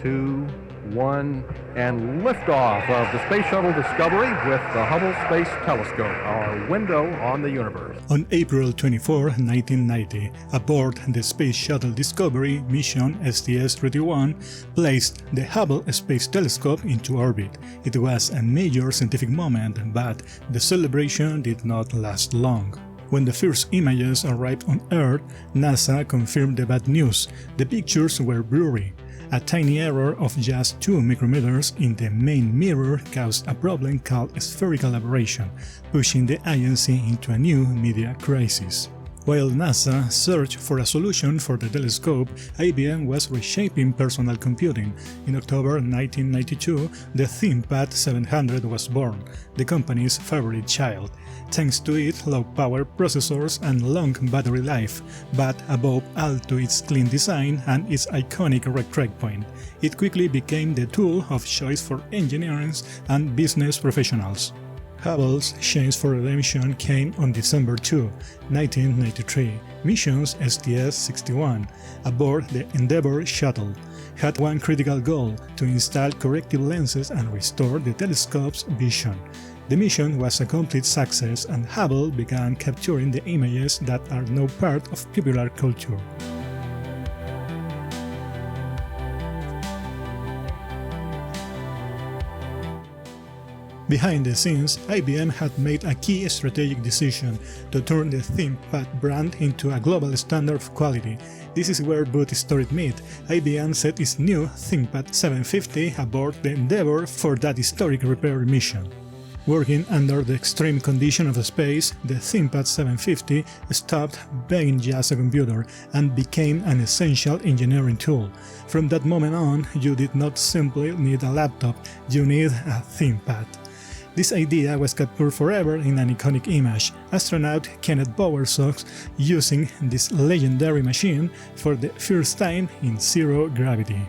2, 1, and liftoff of the Space Shuttle Discovery with the Hubble Space Telescope, our window on the universe. On April 24, 1990, aboard the Space Shuttle Discovery mission STS-31 placed the Hubble Space Telescope into orbit. It was a major scientific moment, but the celebration did not last long. When the first images arrived on Earth, NASA confirmed the bad news. The pictures were blurry. A tiny error of just 2 micrometers in the main mirror caused a problem called spherical aberration, pushing the agency into a new media crisis. While NASA searched for a solution for the telescope, IBM was reshaping personal computing. In October 1992, the ThinkPad 700 was born, the company's favorite child, thanks to its low-power processors and long battery life, but above all to its clean design and its iconic red trackpoint. It quickly became the tool of choice for engineers and business professionals. Hubble's chance for redemption came on December 2, 1993. Missions STS-61, aboard the Endeavour shuttle, had one critical goal: to install corrective lenses and restore the telescope's vision. The mission was a complete success, and Hubble began capturing the images that are now part of popular culture. Behind the scenes, IBM had made a key strategic decision to turn the ThinkPad brand into a global standard of quality. This is where both stories meet. IBM set its new ThinkPad 750 aboard the Endeavour for that historic repair mission. Working under the extreme condition of space, the ThinkPad 750 stopped being just a computer and became an essential engineering tool. From that moment on, you did not simply need a laptop, you need a ThinkPad. This idea was captured forever in an iconic image: astronaut Kenneth Bowersox using this legendary machine for the first time in zero gravity.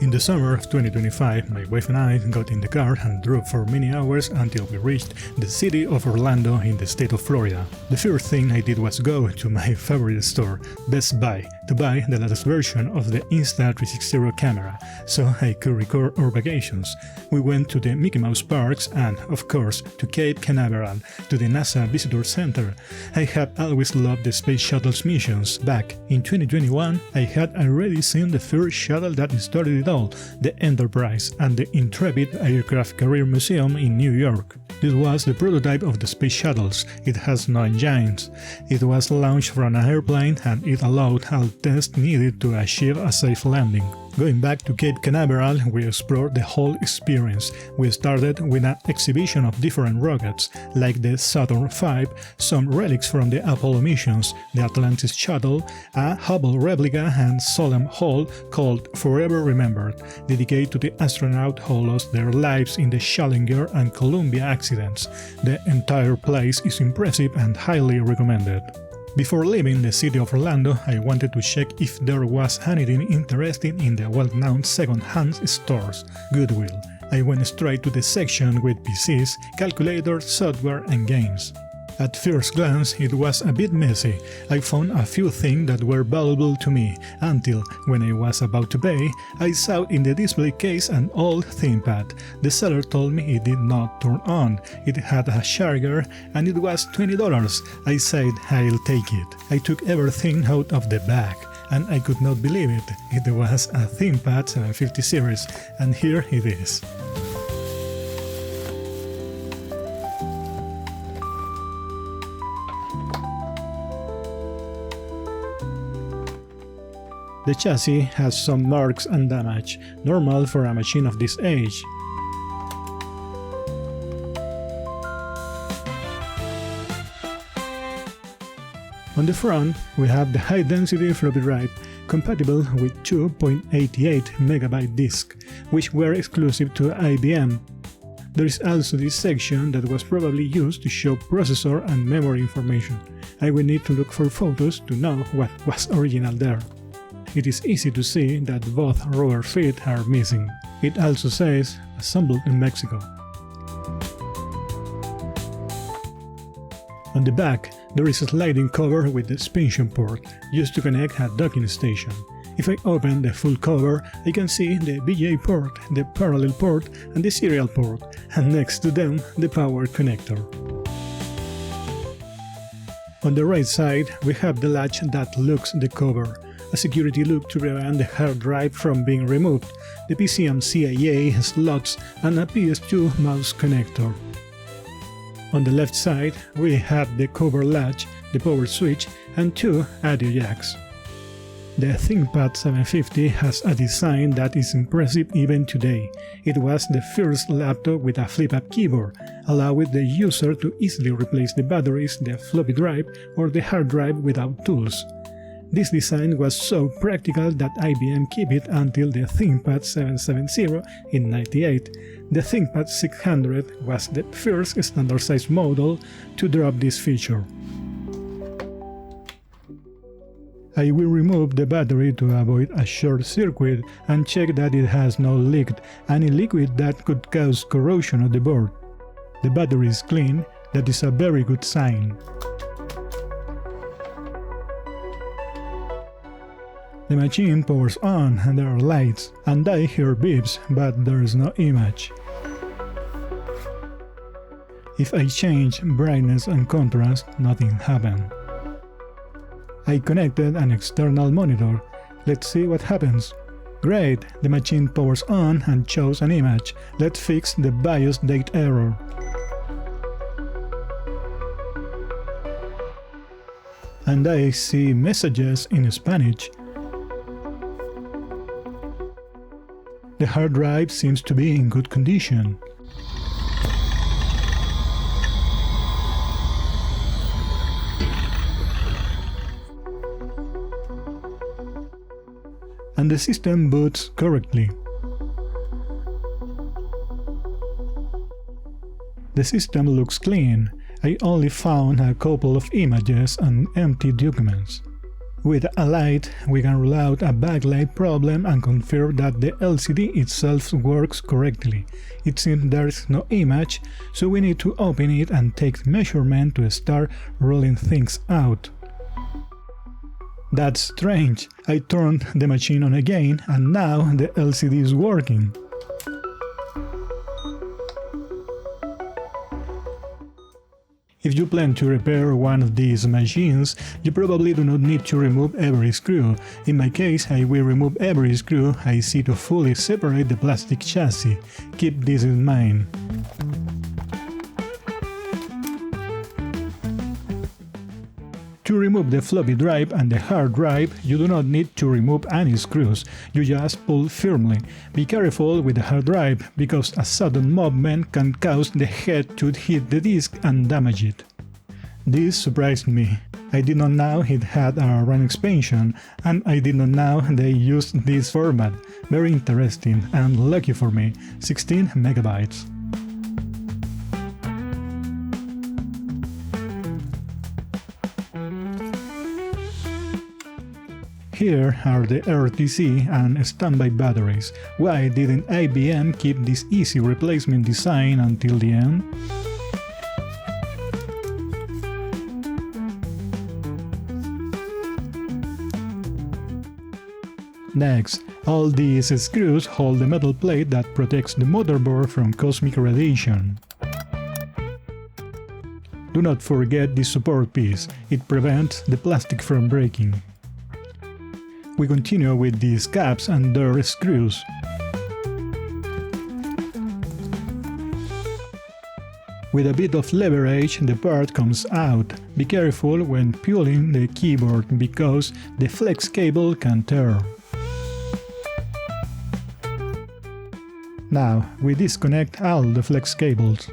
In the summer of 2025, my wife and I got in the car and drove for many hours until we reached the city of Orlando in the state of Florida. The first thing I did was go to my favorite store, Best Buy, to buy the latest version of the Insta360 camera, so I could record our vacations. We went to the Mickey Mouse parks and, of course, to Cape Canaveral, to the NASA Visitor Center. I have always loved the Space Shuttle's missions. Back in 2021, I had already seen the first shuttle that started it all, the Enterprise, and the Intrepid Aircraft Carrier Museum in New York. This was the prototype of the space shuttles. It has no engines. It was launched from an airplane and it allowed all tests needed to achieve a safe landing. Going back to Cape Canaveral, we explored the whole experience. We started with an exhibition of different rockets, like the Saturn V, some relics from the Apollo missions, the Atlantis shuttle, a Hubble replica, and solemn hall called Forever Remembered, dedicated to the astronaut who lost their lives in the Challenger and Columbia accidents. The entire place is impressive and highly recommended. Before leaving the city of Orlando, I wanted to check if there was anything interesting in the well-known second-hand stores, Goodwill. I went straight to the section with PCs, calculators, software and games. At first glance, it was a bit messy. I found a few things that were valuable to me, until, when I was about to pay, I saw in the display case an old ThinkPad. The seller told me it did not turn on, it had a charger, and it was $20. I said I'll take it. I took everything out of the bag, and I could not believe it. It was a ThinkPad 750 series, and here it is. The chassis has some marks and damage, normal for a machine of this age. On the front, we have the high-density floppy drive, compatible with 2.88 MB disk, which were exclusive to IBM. There is also this section that was probably used to show processor and memory information. I will need to look for photos to know what was original there. it is easy to see that both rubber feet are missing. It also says, assembled in Mexico. On the back, there is a sliding cover with the expansion port, used to connect a docking station. If I open the full cover, I can see the VGA port, the parallel port and the serial port, and next to them, the power connector. On the right side, we have the latch that locks the cover, a security loop to prevent the hard drive from being removed, the PCMCIA slots and a PS2 mouse connector. On the left side, we have the cover latch, the power switch and two audio jacks. The ThinkPad 750 has a design that is impressive even today. It was the first laptop with a flip-up keyboard, allowing the user to easily replace the batteries, the floppy drive or the hard drive without tools. This design was so practical that IBM kept it until the ThinkPad 770 in 1998. The ThinkPad 600 was the first standard-sized model to drop this feature. I will remove the battery to avoid a short circuit and check that it has not leaked any liquid that could cause corrosion of the board. The battery is clean, that is a very good sign. The machine powers on and there are lights, and I hear beeps, but there is no image. If I change brightness and contrast, nothing happens. I connected an external monitor. Let's see what happens. Great, the machine powers on and shows an image. Let's fix the BIOS date error. And I see messages in Spanish. The hard drive seems to be in good condition. And the system boots correctly. The system looks clean. I only found a couple of images and empty documents. With a light, we can rule out a backlight problem and confirm that the LCD itself works correctly. It seems there is no image, so we need to open it and take measurement to start rolling things out. That's strange. I turned the machine on again and now the LCD is working. If you plan to repair one of these machines, you probably do not need to remove every screw. In my case, I will remove every screw I see to fully separate the plastic chassis. Keep this in mind. To remove the floppy drive and the hard drive, you do not need to remove any screws, you just pull firmly. Be careful with the hard drive, because a sudden movement can cause the head to hit the disk and damage it. This surprised me. I did not know it had a RAM expansion, and I did not know they used this format. Very interesting, and lucky for me, 16 megabytes. Here are the RTC and standby batteries. Why didn't IBM keep this easy replacement design until the end? Next, all these screws hold the metal plate that protects the motherboard from cosmic radiation. Do not forget this support piece, it prevents the plastic from breaking. We continue with these caps and their screws. With a bit of leverage, the part comes out. Be careful when pulling the keyboard because the flex cable can tear. Now, we disconnect all the flex cables.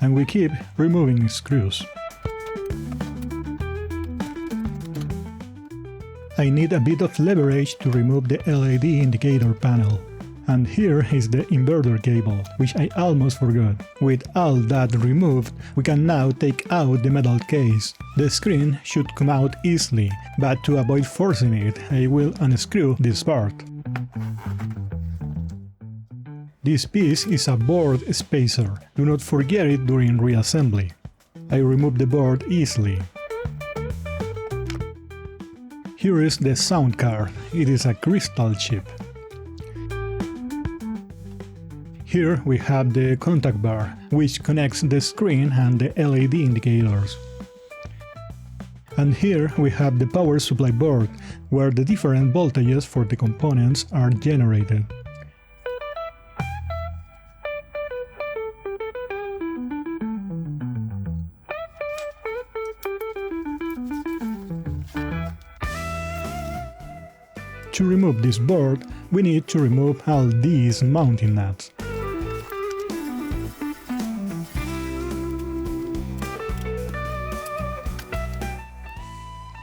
And we keep removing screws. I need a bit of leverage to remove the LED indicator panel. And here is the inverter cable, which I almost forgot. With all that removed, we can now take out the metal case. The screen should come out easily, but to avoid forcing it, I will unscrew this part. This piece is a board spacer. Do not forget it during reassembly. I remove the board easily. Here is the sound card. It is a crystal chip. Here we have the contact bar, which connects the screen and the LED indicators. And here we have the power supply board, where the different voltages for the components are generated. To remove this board, we need to remove all these mounting nuts.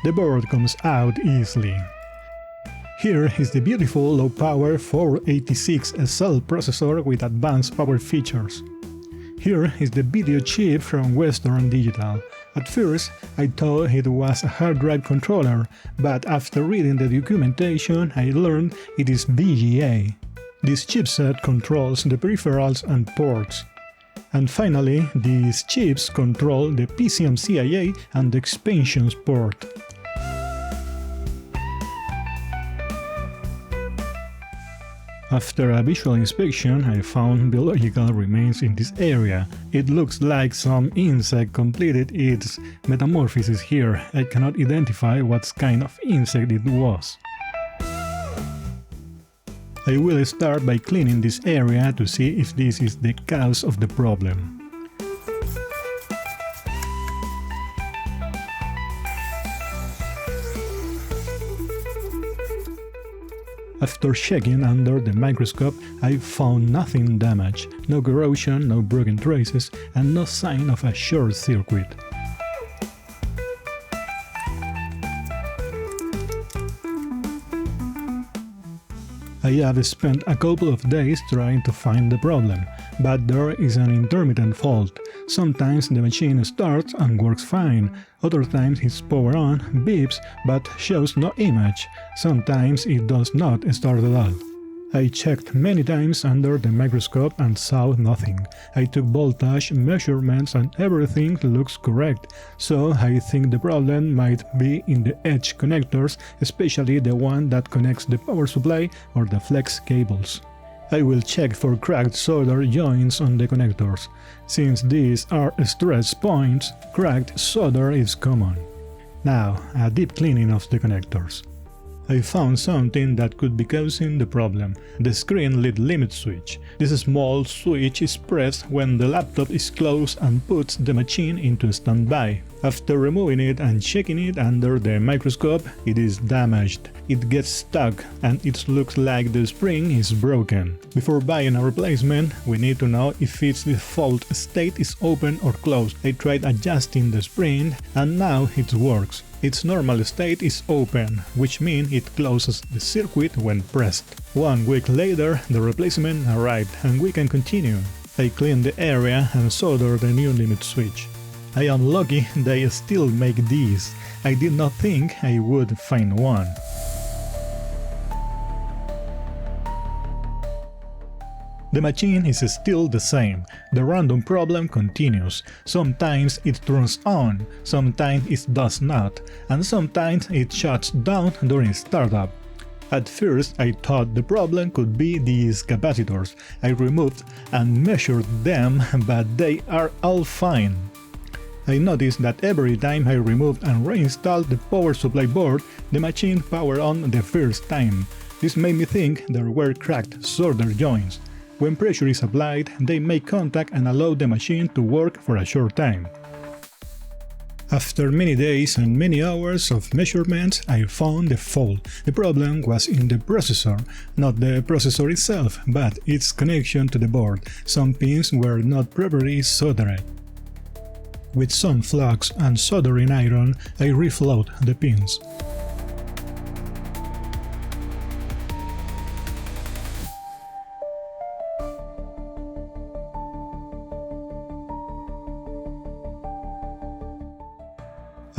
The board comes out easily. Here is the beautiful low-power 486SL processor with advanced power features. Here is the video chip from Western Digital. At first, I thought it was a hard drive controller, but after reading the documentation, I learned it is VGA. This chipset controls the peripherals and ports. And finally, these chips control the PCMCIA and the expansions port. After a visual inspection, I found biological remains in this area. It looks like some insect completed its metamorphosis here. I cannot identify what kind of insect it was. I will start by cleaning this area to see if this is the cause of the problem. After checking under the microscope, I found nothing damaged, no corrosion, no broken traces, and no sign of a short circuit. I have spent a couple of days trying to find the problem, but there is an intermittent fault. Sometimes the machine starts and works fine, other times it's power on, beeps, but shows no image. Sometimes it does not start at all. I checked many times under the microscope and saw nothing. I took voltage measurements and everything looks correct, so I think the problem might be in the edge connectors, especially the one that connects the power supply or the flex cables. I will check for cracked solder joints on the connectors. Since these are stress points, cracked solder is common. Now, a deep cleaning of the connectors. I found something that could be causing the problem, the screen lit limit switch. This small switch is pressed when the laptop is closed and puts the machine into standby. After removing it and checking it under the microscope, it is damaged. It gets stuck and it looks like the spring is broken. Before buying a replacement, we need to know if its default state is open or closed. I tried adjusting the spring and now it works. Its normal state is open, which means it closes the circuit when pressed. 1 week later, the replacement arrived and we can continue. I cleaned the area and soldered the new limit switch. I am lucky they still make these. I did not think I would find one. The machine is still the same. The random problem continues. Sometimes it turns on, sometimes it does not, and sometimes it shuts down during startup. At first I thought the problem could be these capacitors. I removed and measured them, but they are all fine. I noticed that every time I removed and reinstalled the power supply board, the machine powered on the first time. This made me think there were cracked solder joints. When pressure is applied, they make contact and allow the machine to work for a short time. After many days and many hours of measurements, I found the fault. The problem was in the processor, not the processor itself, but its connection to the board. Some pins were not properly soldered. With some flux and soldering iron, I reflowed the pins.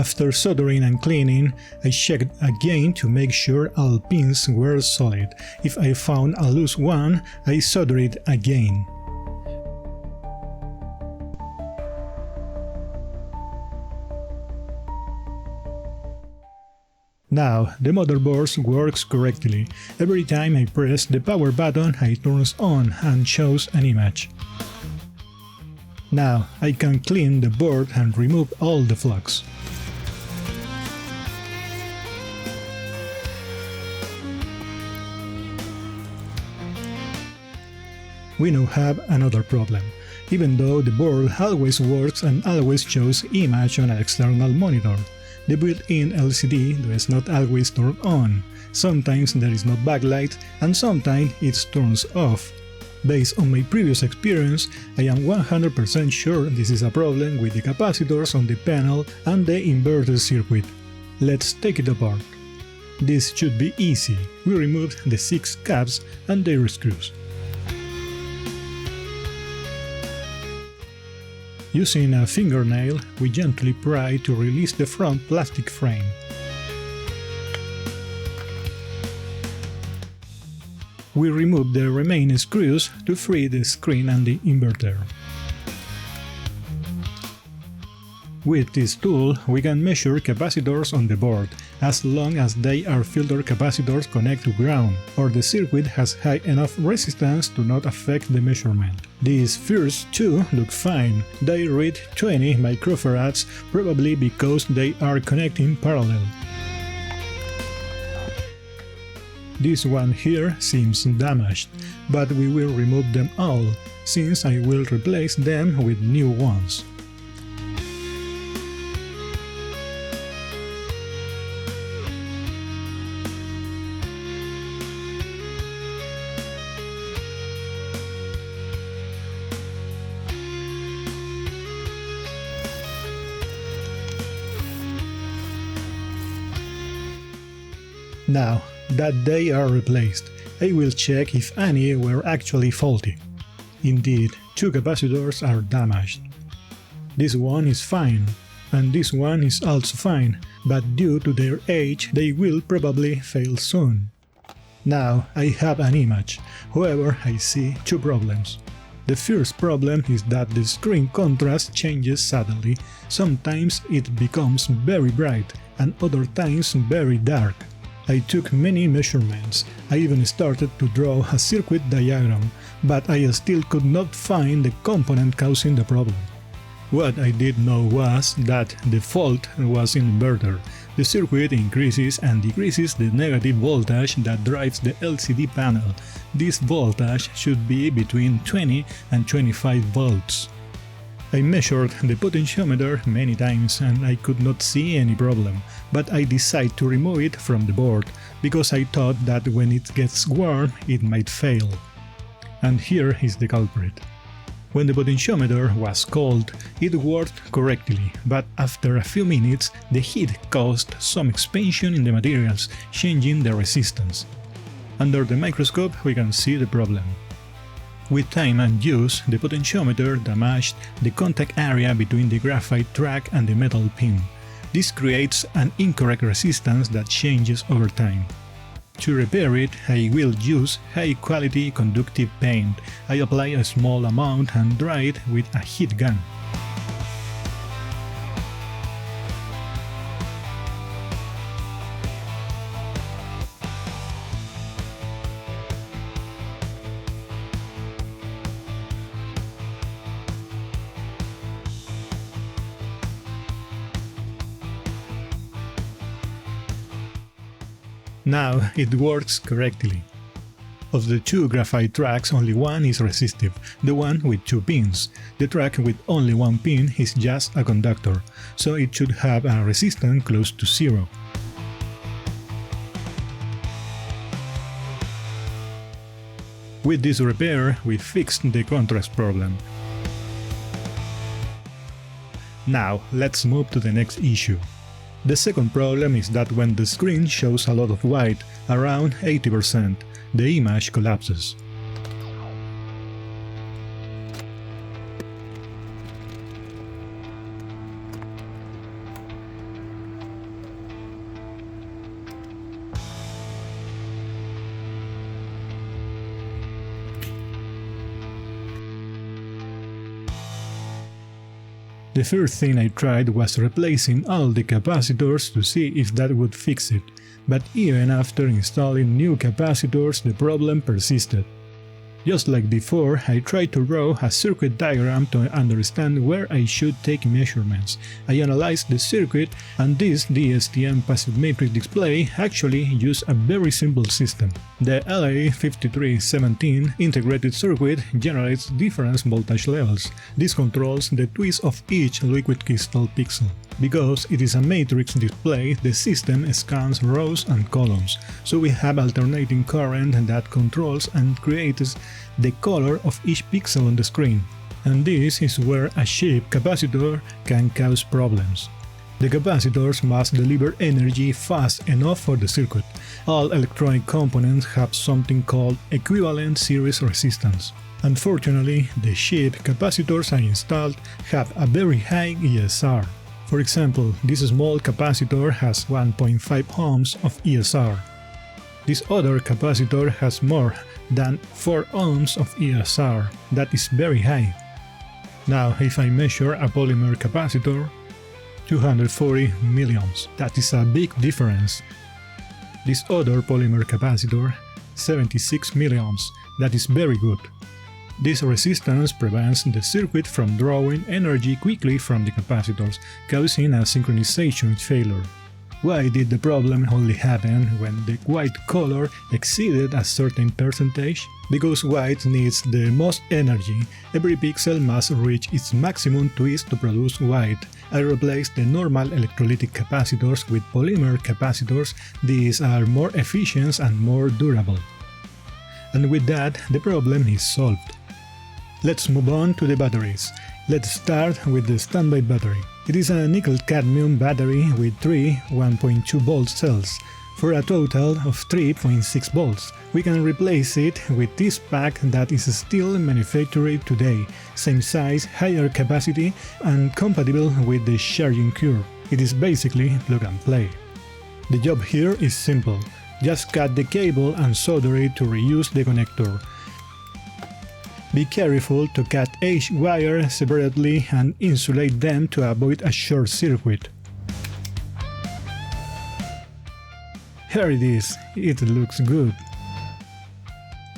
After soldering and cleaning, I checked again to make sure all pins were solid. If I found a loose one, I soldered it again. Now, the motherboard works correctly. Every time I press the power button, it turns on and shows an image. Now, I can clean the board and remove all the flux. We now have another problem. Even though the board always works and always shows image on an external monitor, the built-in LCD does not always turn on. Sometimes there is no backlight and sometimes it turns off. Based on my previous experience, I am 100% sure this is a problem with the capacitors on the panel and the inverter circuit. Let's take it apart. This should be easy. We removed the 6 caps and their screws. Using a fingernail, we gently pry to release the front plastic frame. We remove the remaining screws to free the screen and the inverter. With this tool, we can measure capacitors on the board, as long as they are filter capacitors connect to ground, or the circuit has high enough resistance to not affect the measurement. These first two look fine. They read 20 microfarads, probably because they are connecting parallel. This one here seems damaged, but we will remove them all, since I will replace them with new ones. Now that they are replaced, I will check if any were actually faulty. Indeed, 2 capacitors are damaged. This one is fine, and this one is also fine, but due to their age they will probably fail soon. Now I have an image, however I see 2 problems. The first problem is that the screen contrast changes suddenly. Sometimes it becomes very bright and other times very dark. I took many measurements. I even started to draw a circuit diagram, but I still could not find the component causing the problem. What I did know was that the fault was in inverter. The circuit increases and decreases the negative voltage that drives the LCD panel. This voltage should be between 20 and 25 volts. I measured the potentiometer many times and I could not see any problem, but I decided to remove it from the board, because I thought that when it gets warm it might fail. And here is the culprit. When the potentiometer was cold, it worked correctly, but after a few minutes the heat caused some expansion in the materials, changing the resistance. Under the microscope we can see the problem. With time and use, the potentiometer damaged the contact area between the graphite track and the metal pin. This creates an incorrect resistance that changes over time. To repair it, I will use high-quality conductive paint. I apply a small amount and dry it with a heat gun. Now it works correctly. Of the 2 graphite tracks, only one is resistive, the one with 2 pins. The track with only 1 pin is just a conductor, so it should have a resistance close to 0. With this repair, we fixed the contrast problem. Now, let's move to the next issue. The second problem is that when the screen shows a lot of white, around 80%, the image collapses. The first thing I tried was replacing all the capacitors to see if that would fix it, but even after installing new capacitors the problem persisted. Just like before, I tried to draw a circuit diagram to understand where I should take measurements. I analyzed the circuit, and this DSTM passive matrix display actually used a very simple system. The LA5317 integrated circuit generates different voltage levels. This controls the twist of each liquid crystal pixel. Because it is a matrix display, the system scans rows and columns, so we have alternating current that controls and creates the color of each pixel on the screen. And this is where a cheap capacitor can cause problems. The capacitors must deliver energy fast enough for the circuit. All electronic components have something called equivalent series resistance. Unfortunately, the cheap capacitors I installed have a very high ESR. For example, this small capacitor has 1.5 ohms of ESR. This other capacitor has more than 4 ohms of ESR. That is very high. Now, if I measure a polymer capacitor, 240 milliohms. That is a big difference. This other polymer capacitor, 76 milliohms. That is very good. This resistance prevents the circuit from drawing energy quickly from the capacitors, causing a synchronization failure. Why did the problem only happen when the white color exceeded a certain percentage? Because white needs the most energy. Every pixel must reach its maximum twist to produce white. I replaced the normal electrolytic capacitors with polymer capacitors. These are more efficient and more durable. And with that, the problem is solved. Let's move on to the batteries. Let's start with the standby battery. It is a nickel-cadmium battery with 3 1.2 volt cells, for a total of 3.6 volts. We can replace it with this pack that is still manufactured today, same size, higher capacity, and compatible with the charging curve. It is basically plug and play. The job here is simple. Just cut the cable and solder it to reuse the connector. Be careful to cut each wire separately and insulate them to avoid a short circuit. Here it is, it looks good.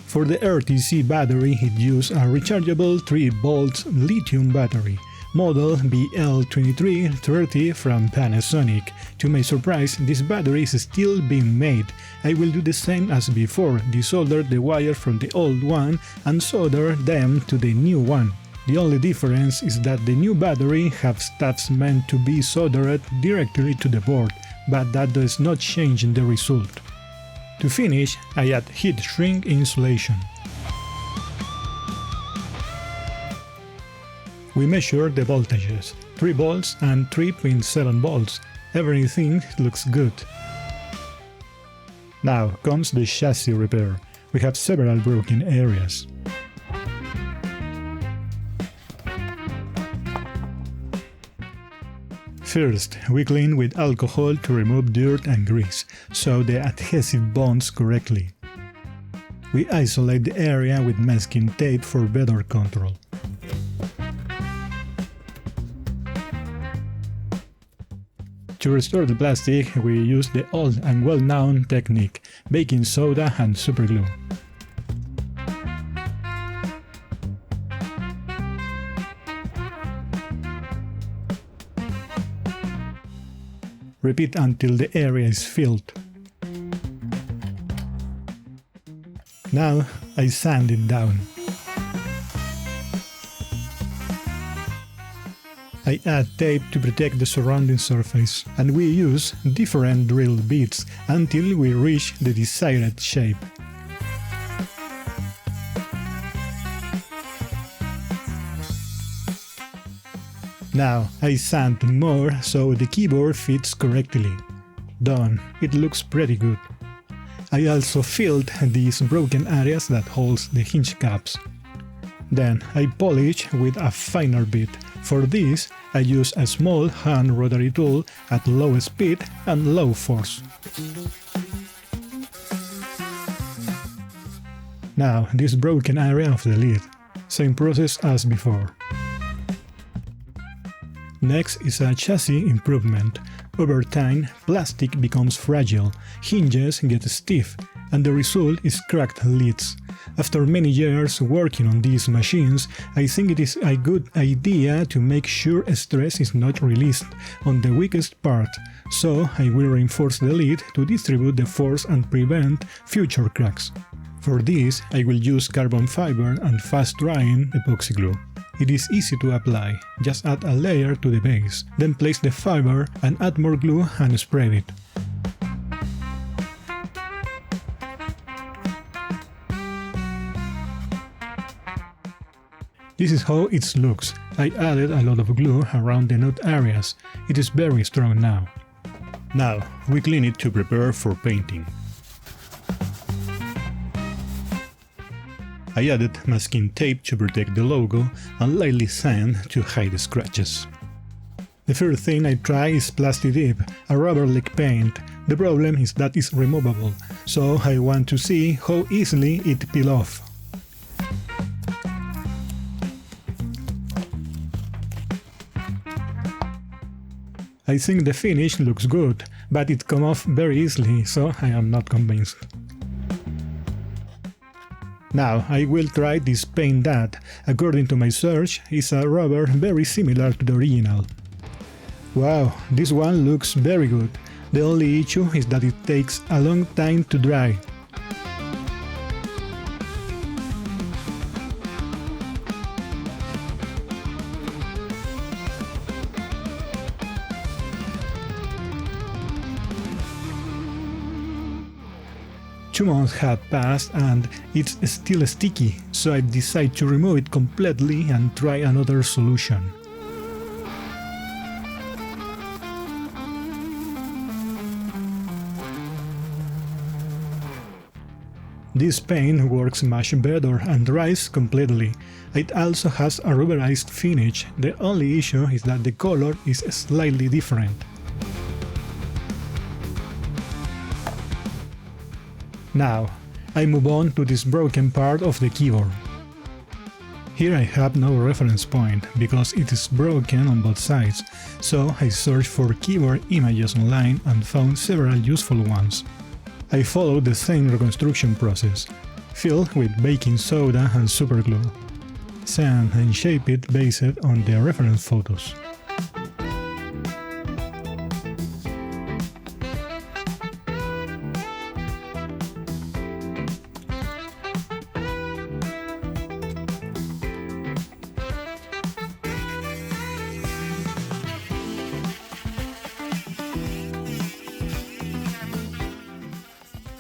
For the RTC battery, it used a rechargeable 3V lithium battery, model BL2330 from Panasonic. To my surprise, this battery is still being made. I will do the same as before, desolder the wire from the old one and solder them to the new one. The only difference is that the new battery have studs meant to be soldered directly to the board, but that does not change the result. To finish, I add heat shrink insulation. We measure the voltages, 3 volts and 3.7 volts. Everything looks good. Now comes the chassis repair. We have several broken areas. First, we clean with alcohol to remove dirt and grease, so the adhesive bonds correctly. We isolate the area with masking tape for better control. To restore the plastic, we use the old and well-known technique, baking soda and superglue. Repeat until the area is filled. Now I sand it down. I add tape to protect the surrounding surface, and we use different drill bits until we reach the desired shape. Now I sand more so the keyboard fits correctly. Done, it looks pretty good. I also filled these broken areas that holds the hinge caps. Then I polish with a finer bit. For this, I use a small hand rotary tool at low speed and low force. Now this broken area of the lid. Same process as before. Next is a chassis improvement. Over time, plastic becomes fragile, hinges get stiff, and the result is cracked lids. After many years working on these machines, I think it is a good idea to make sure stress is not released on the weakest part, so I will reinforce the lid to distribute the force and prevent future cracks. For this, I will use carbon fiber and fast-drying epoxy glue. It is easy to apply, just add a layer to the base, then place the fiber and add more glue and spread it. This is how it looks. I added a lot of glue around the nut areas. It is very strong now. Now, we clean it to prepare for painting. I added masking tape to protect the logo and lightly sand to hide the scratches. The first thing I try is Plasti Dip, a rubber-like paint. The problem is that it's removable, so I want to see how easily it peel off. I think the finish looks good, but it comes off very easily, so I am not convinced. Now I will try this paint that, according to my search, is a rubber very similar to the original. Wow, this one looks very good. The only issue is that it takes a long time to dry. Two months have passed and it's still sticky, so I decide to remove it completely and try another solution. This paint works much better and dries completely. It also has a rubberized finish. The only issue is that the color is slightly different. Now, I move on to this broken part of the keyboard. Here I have no reference point, because it is broken on both sides, so I searched for keyboard images online and found several useful ones. I followed the same reconstruction process, fill with baking soda and superglue, sand and shape it based on the reference photos.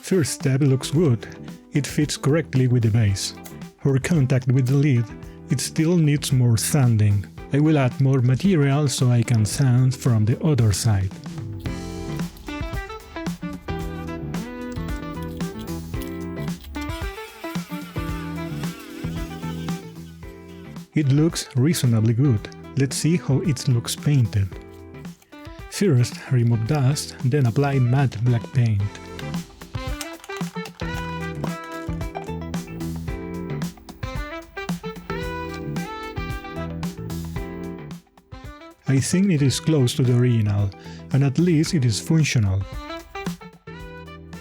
First step looks good, it fits correctly with the base. For contact with the lid, it still needs more sanding. I will add more material so I can sand from the other side. It looks reasonably good. Let's see how it looks painted. First, remove dust, then apply matte black paint. I think it is close to the original, and at least it is functional.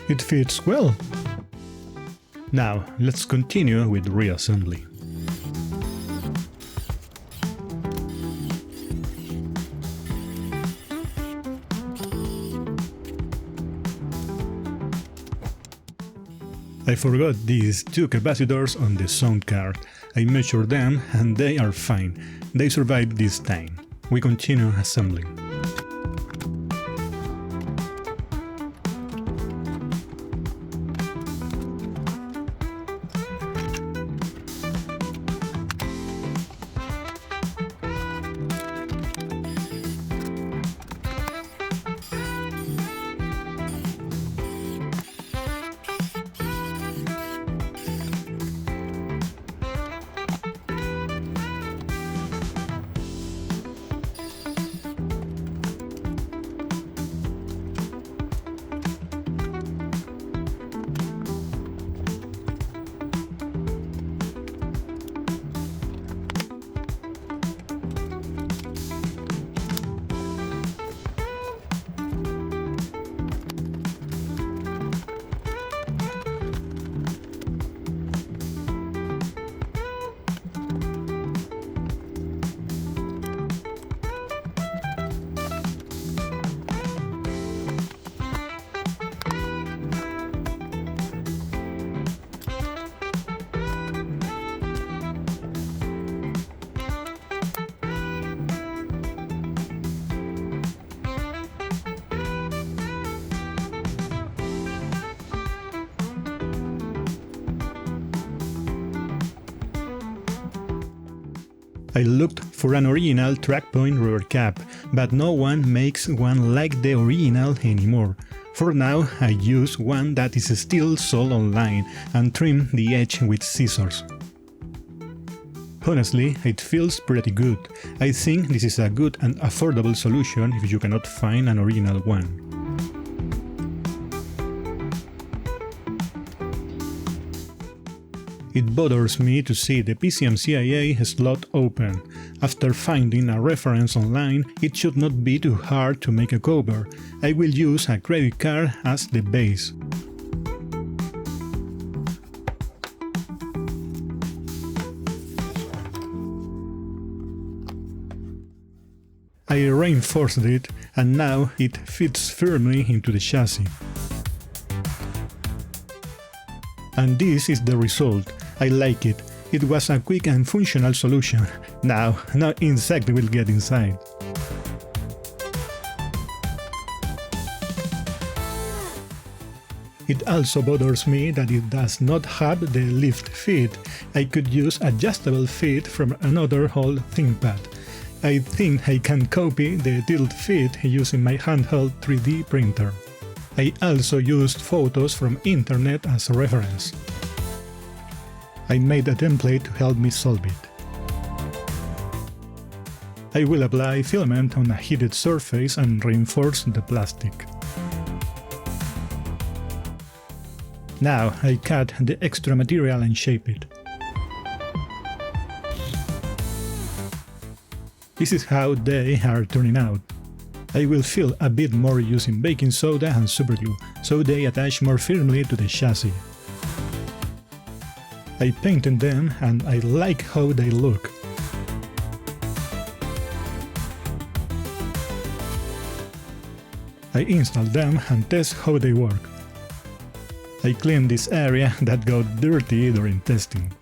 It fits well. Now, let's continue with reassembly. I forgot these two capacitors on the sound card. I measured them and they are fine. They survived this time. We continue assembling. I looked for an original trackpoint rubber cap, but no one makes one like the original anymore. For now, I use one that is still sold online and trim the edge with scissors. Honestly, it feels pretty good. I think this is a good and affordable solution if you cannot find an original one. It bothers me to see the PCMCIA slot open. After finding a reference online, it should not be too hard to make a cover. I will use a credit card as the base. I reinforced it, and now it fits firmly into the chassis. And this is the result. I like it. It was a quick and functional solution. Now, no insect will get inside. It also bothers me that it does not have the lift feet. I could use adjustable feet from another old ThinkPad. I think I can copy the tilt feet using my handheld 3D printer. I also used photos from internet as a reference. I made a template to help me solve it. I will apply filament on a heated surface and reinforce the plastic. Now I cut the extra material and shape it. This is how they are turning out. I will fill a bit more using baking soda and superglue, so they attach more firmly to the chassis. I painted them and I like how they look. I install them and test how they work. I clean this area that got dirty during testing.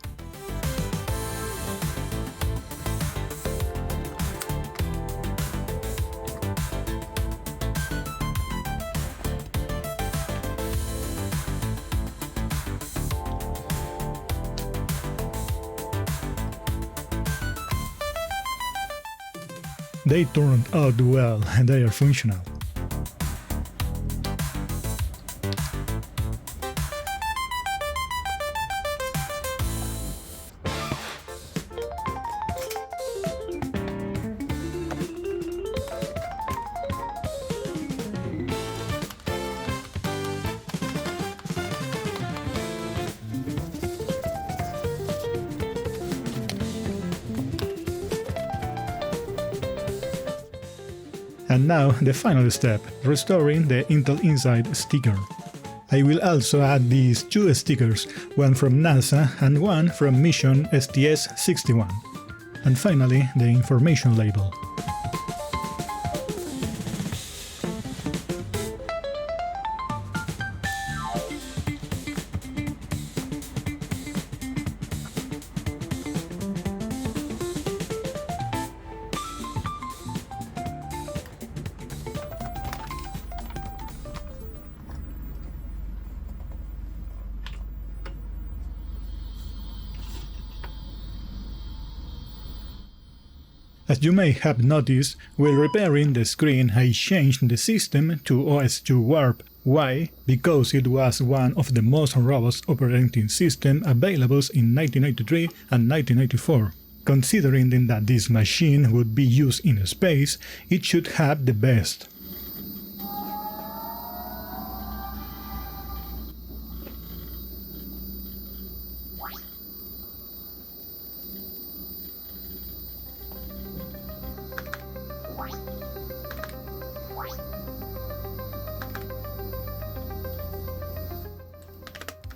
They turned out well and they are functional. And now the final step, restoring the Intel Inside sticker. I will also add these two stickers, one from NASA and one from mission STS-61. And finally the information label. As you may have noticed, while repairing the screen I changed the system to OS2 Warp. Why? Because it was one of the most robust operating systems available in 1993 and 1994. Considering that this machine would be used in space, it should have the best.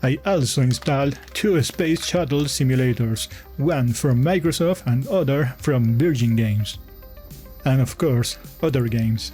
I also installed two Space Shuttle simulators, one from Microsoft and other from Virgin Games. And of course, other games.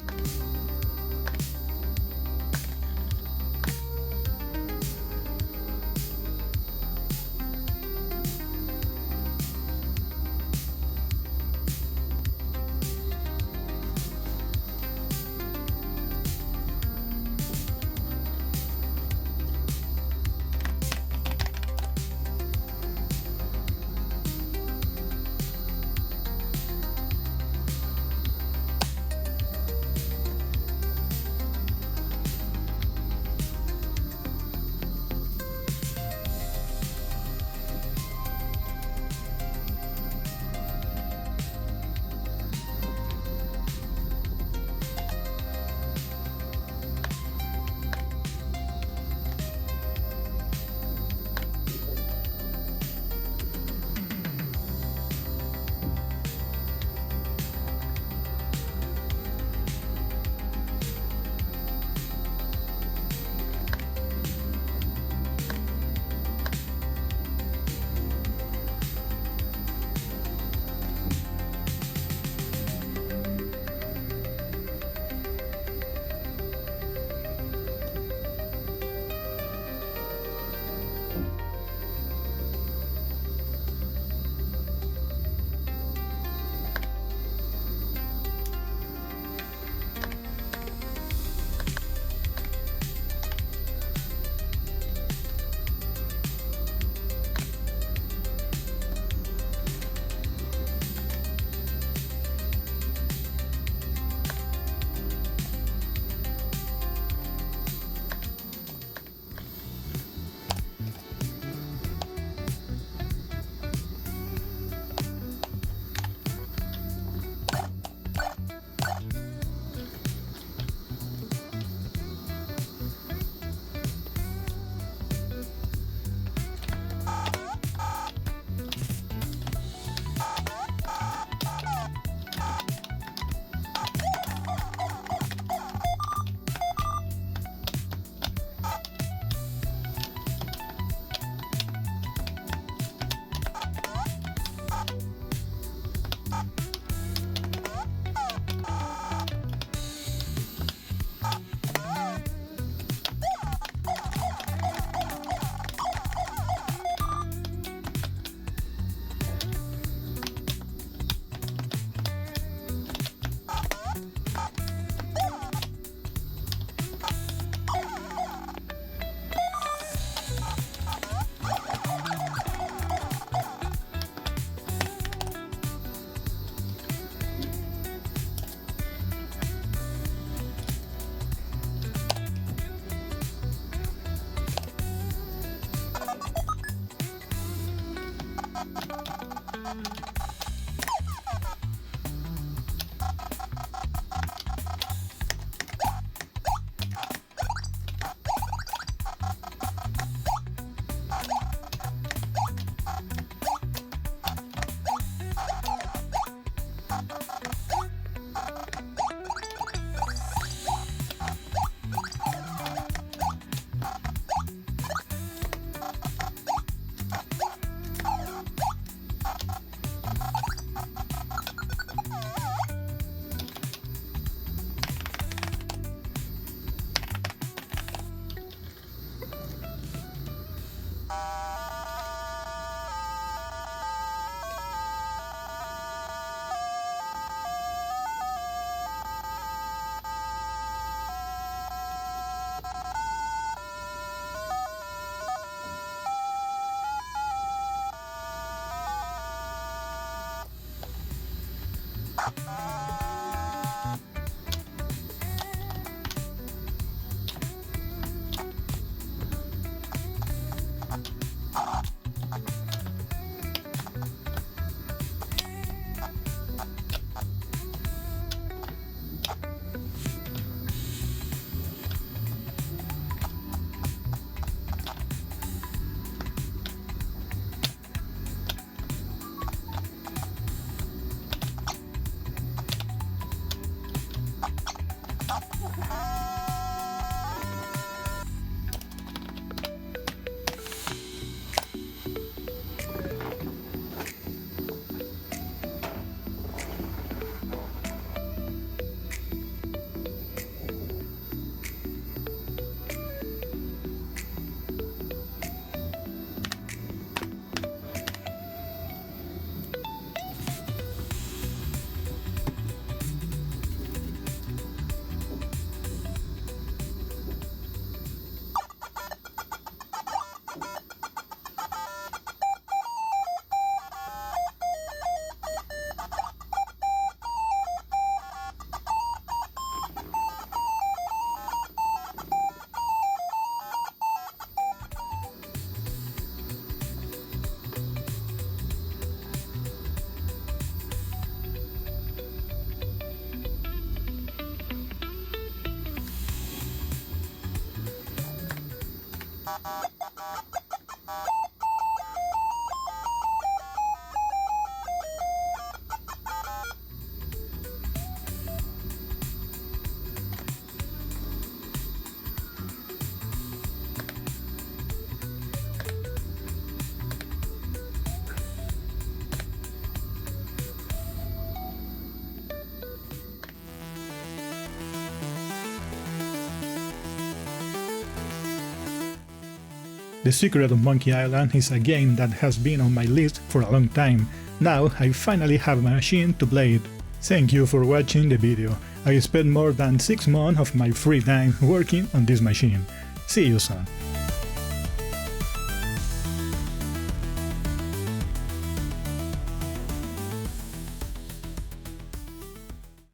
The Secret of Monkey Island is a game that has been on my list for a long time. Now I finally have a machine to play it. Thank you for watching the video. I spent more than 6 months of my free time working on this machine. See you soon.